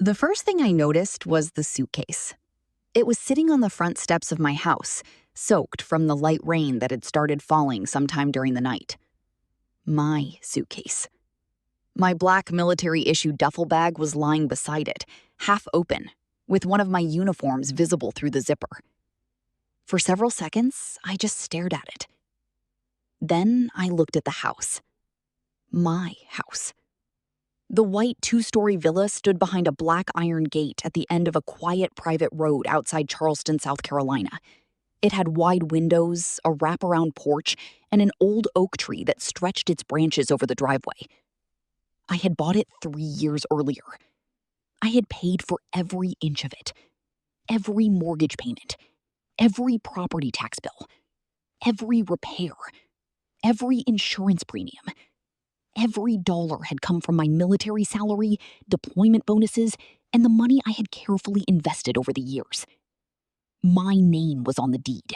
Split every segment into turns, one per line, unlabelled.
The first thing I noticed was the suitcase. It was sitting on the front steps of my house, soaked from the light rain that had started falling sometime during the night. My suitcase. My black military-issue duffel bag was lying beside it, half open, with one of my uniforms visible through the zipper. For several seconds, I just stared at it. Then I looked at the house. My house. The white two-story villa stood behind a black iron gate at the end of a quiet private road outside Charleston, South Carolina. It had wide windows, a wraparound porch, and an old oak tree that stretched its branches over the driveway. I had bought it 3 years earlier. I had paid for every inch of it. Every mortgage payment. Every property tax bill. Every repair. Every insurance premium. Every dollar had come from my military salary, deployment bonuses, and the money I had carefully invested over the years. My name was on the deed.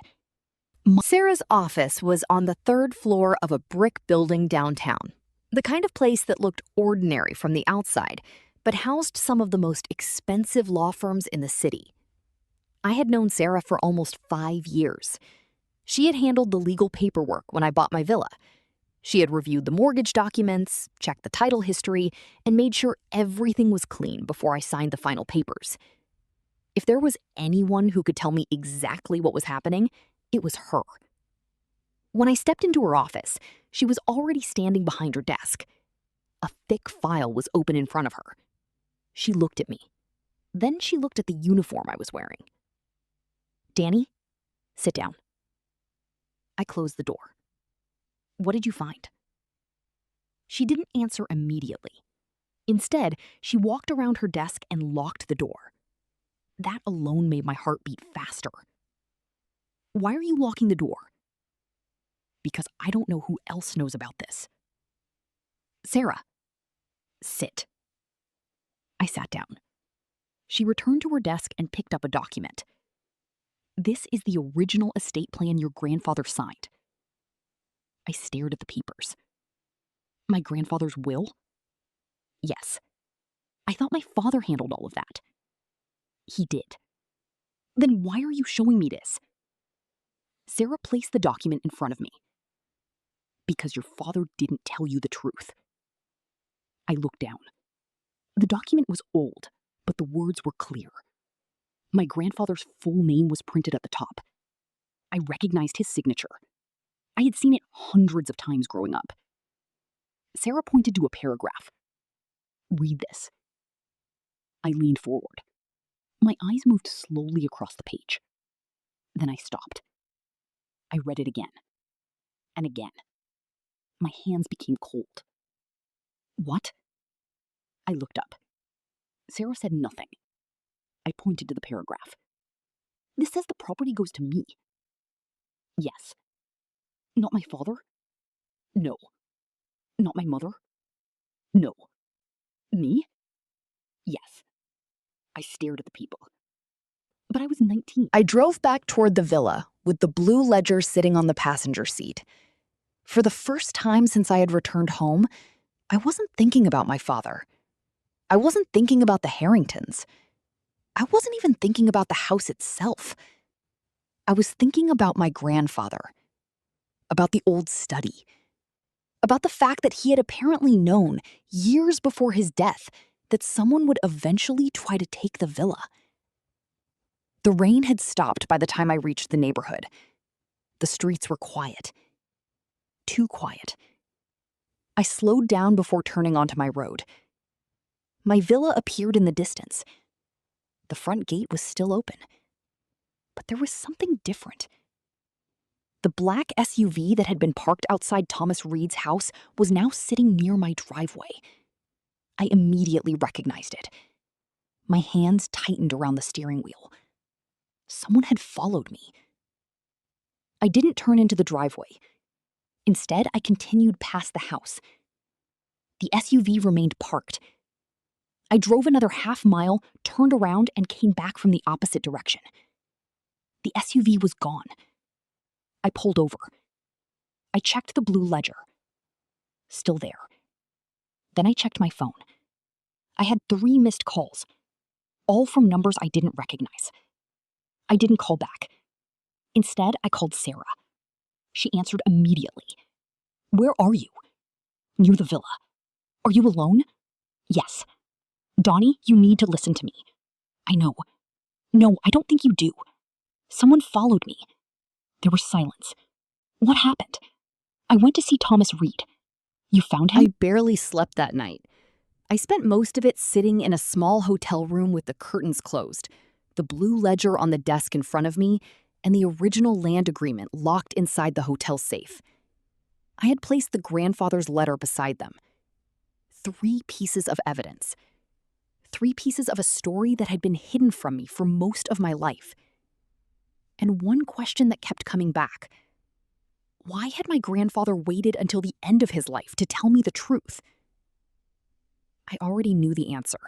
Sarah's office was on the third floor of a brick building downtown, the kind of place that looked ordinary from the outside, but housed some of the most expensive law firms in the city. I had known Sarah for almost 5 years. She had handled the legal paperwork when I bought my villa. She had reviewed the mortgage documents, checked the title history, and made sure everything was clean before I signed the final papers. If there was anyone who could tell me exactly what was happening, it was her. When I stepped into her office, she was already standing behind her desk. A thick file was open in front of her. She looked at me. Then she looked at the uniform I was wearing. "Dani, sit down." I closed the door. "What did you find?" She didn't answer immediately. Instead, she walked around her desk and locked the door. That alone made my heart beat faster. "Why are you locking the door?" "Because I don't know who else knows about this." "Sarah, sit." I sat down. She returned to her desk and picked up a document. "This is the original estate plan your grandfather signed." I stared at the papers. "My grandfather's will?" "Yes. I thought my father handled all of that." "He did." "Then why are you showing me this?" Sarah placed the document in front of me. "Because your father didn't tell you the truth." I looked down. The document was old, but the words were clear. My grandfather's full name was printed at the top. I recognized his signature. I had seen it hundreds of times growing up. Sarah pointed to a paragraph. "Read this." I leaned forward. My eyes moved slowly across the page. Then I stopped. I read it again. And again. My hands became cold. "What?" I looked up. Sarah said nothing. I pointed to the paragraph. "This says the property goes to me." "Yes." "Not my father?" "No." "Not my mother?" "No." "Me?" "Yes." I stared at the people. But I was 19. I drove back toward the villa, with the blue ledger sitting on the passenger seat. For the first time since I had returned home, I wasn't thinking about my father. I wasn't thinking about the Harringtons. I wasn't even thinking about the house itself. I was thinking about my grandfather. About the old study. About the fact that he had apparently known, years before his death, that someone would eventually try to take the villa. The rain had stopped by the time I reached the neighborhood. The streets were quiet. Too quiet. I slowed down before turning onto my road. My villa appeared in the distance. The front gate was still open. But there was something different. The black SUV that had been parked outside Thomas Reed's house was now sitting near my driveway. I immediately recognized it. My hands tightened around the steering wheel. Someone had followed me. I didn't turn into the driveway. Instead, I continued past the house. The SUV remained parked. I drove another half mile, turned around, and came back from the opposite direction. The SUV was gone. I pulled over. I checked the blue ledger. Still there. Then I checked my phone. I had 3 missed calls.
all from numbers I didn't recognize. I didn't call back. Instead, I called Sarah. She answered immediately. "Where are you?" "Near the villa." "Are you alone?" "Yes." "Dani, you need to listen to me." "I know." "No, I don't think you do. Someone followed me." There was silence. "What happened?" "I went to see Thomas Reed." "You found him?"
I barely slept that night. I spent most of it sitting in a small hotel room with the curtains closed, the blue ledger on the desk in front of me, and the original land agreement locked inside the hotel safe. I had placed the grandfather's letter beside them. 3 pieces of evidence. 3 pieces of a story that had been hidden from me for most of my life. And one question that kept coming back. Why had my grandfather waited until the end of his life to tell me the truth? I already knew the answer.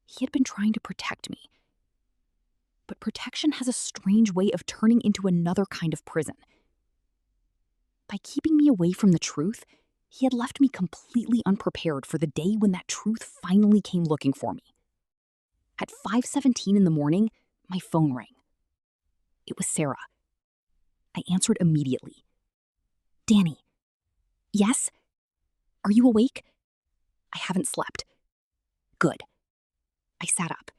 He had been trying to protect me. But protection has a strange way of turning into another kind of prison. By keeping me away from the truth, he had left me completely unprepared for the day when that truth finally came looking for me. At 5:17 in the morning, my phone rang. It was Sarah. I answered immediately. "Dani." "Yes? Are you awake?" "I haven't slept." "Good." I sat up.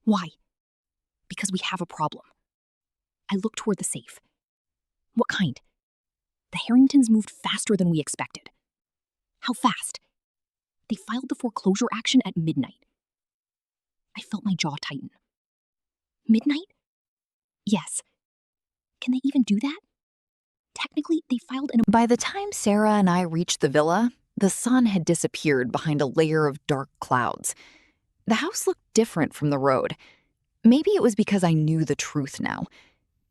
"Why?" "Because we have a problem." I looked toward the safe. "What kind?" "The Harringtons moved faster than we expected." "How fast?" "They filed the foreclosure action at midnight." I felt my jaw tighten. "Midnight?" "Yes." "Can they even do that?" "Technically, they filed an..." By the time Sarah and I reached the villa, the sun had disappeared behind a layer of dark clouds. The house looked different from the road. Maybe it was because I knew the truth now.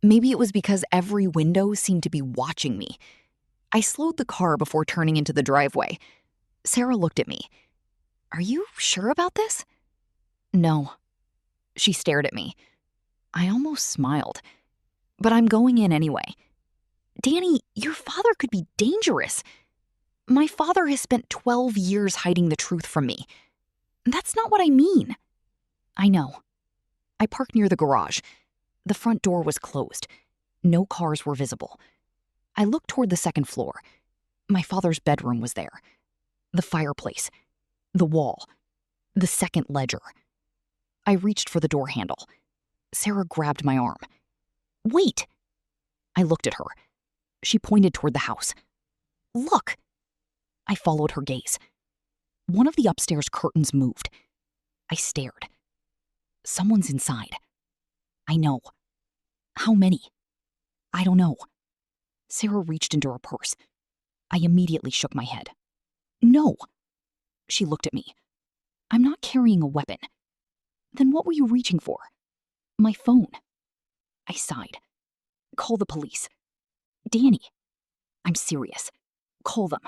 Maybe it was because every window seemed to be watching me. I slowed the car before turning into the driveway. Sarah looked at me. "Are you sure about this?" "No." She stared at me. I almost smiled. "But I'm going in anyway." "Dani, your father could be dangerous." "My father has spent 12 years hiding the truth from me." "That's not what I mean." "I know." I parked near the garage. The front door was closed. No cars were visible. I looked toward the second floor. My father's bedroom was there. The fireplace. The wall. The second ledger. I reached for the door handle. Sarah grabbed my arm. "Wait!" I looked at her. She pointed toward the house. "Look!" I followed her gaze. One of the upstairs curtains moved. I stared. Someone's inside. I know. How many? I don't know. Sarah reached into her purse. I immediately shook my head. "No." She looked at me. "I'm not carrying a weapon." "Then what were you reaching for?" "My phone." I sighed. "Call the police." "Dani." "I'm serious. Call them."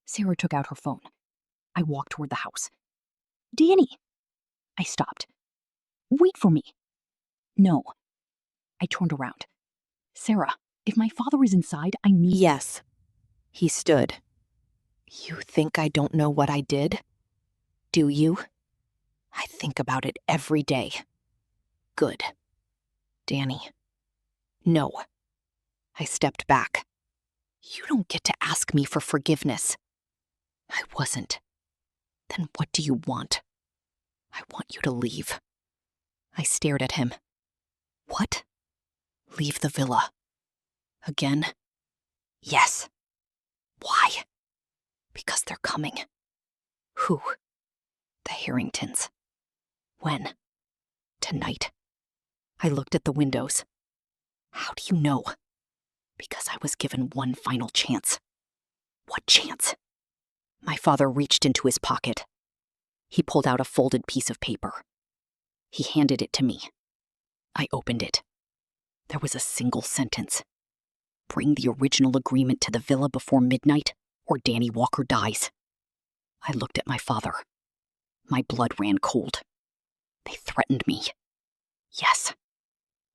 Sarah took out her phone. I walked toward the house. "Dani." I stopped. "Wait for me." "No." I turned around. "Sarah, if my father is inside, I need..." "Yes." He stood. "You think I don't know what I did? Do you? I think about it every day." "Good." "Dani." "No." I stepped back. "You don't get to ask me for forgiveness." "I wasn't." "Then what do you want?" "I want you to leave." I stared at him. "What?" "Leave the villa." "Again?" "Yes." "Why?" "Because they're coming." "Who?" "The Harringtons." "When?" "Tonight." I looked at the windows. "How do you know?" "Because I was given one final chance." "What chance?" My father reached into his pocket. He pulled out a folded piece of paper. He handed it to me. I opened it. There was a single sentence. "Bring the original agreement to the villa before midnight, or Dani Walker dies." I looked at my father. My blood ran cold. "They threatened me." "Yes."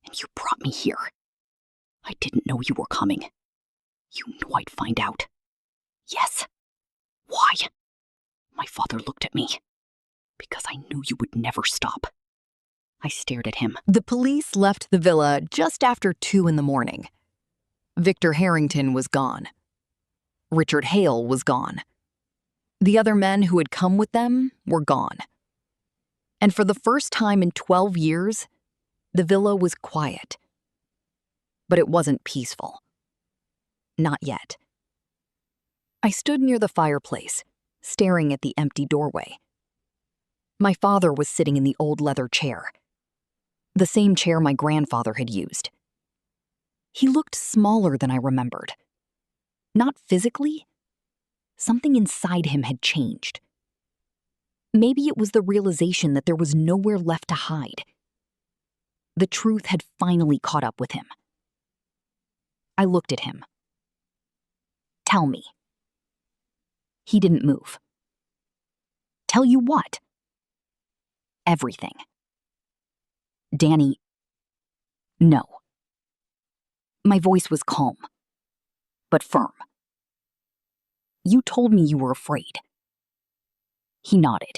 "And you brought me here." "I didn't know you were coming." "You knew I'd find out." "Yes." "Why?" My father looked at me.
Because I knew you would never stop. I stared at him.
The police left the villa just after 2 in the morning. Victor Harrington was gone. Richard Hale was gone. The other men who had come with them were gone. And for the first time in 12 years, the villa was quiet. But it wasn't peaceful. Not yet. I stood near the fireplace, staring at the empty doorway. My father was sitting in the old leather chair, the same chair my grandfather had used. He looked smaller than I remembered. Not physically. Something inside him had changed. Maybe it was the realization that there was nowhere left to hide. The truth had finally caught up with him. I looked at him. Tell me. He didn't move. Tell you what? Everything. Dani, no. My voice was calm, but firm. You told me you were afraid. He nodded.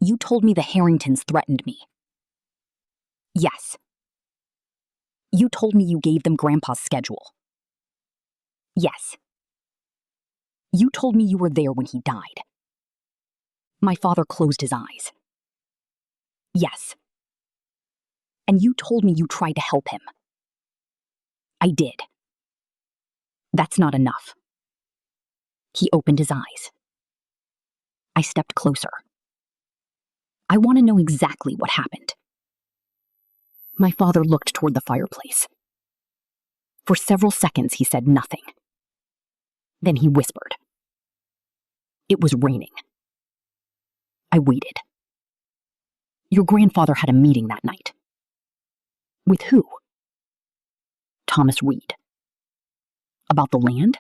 You told me the Harringtons threatened me. Yes. You told me you gave them Grandpa's schedule. Yes. You told me you were there when he died. My father closed his eyes. Yes. And you told me you tried to help him. I did. That's not enough. He opened his eyes. I stepped closer. I want to know exactly what happened. My father looked toward the fireplace. For several seconds, he said nothing. Then he whispered. It was raining. I waited. Your grandfather had a meeting that night. With who? Thomas Reed. About the land?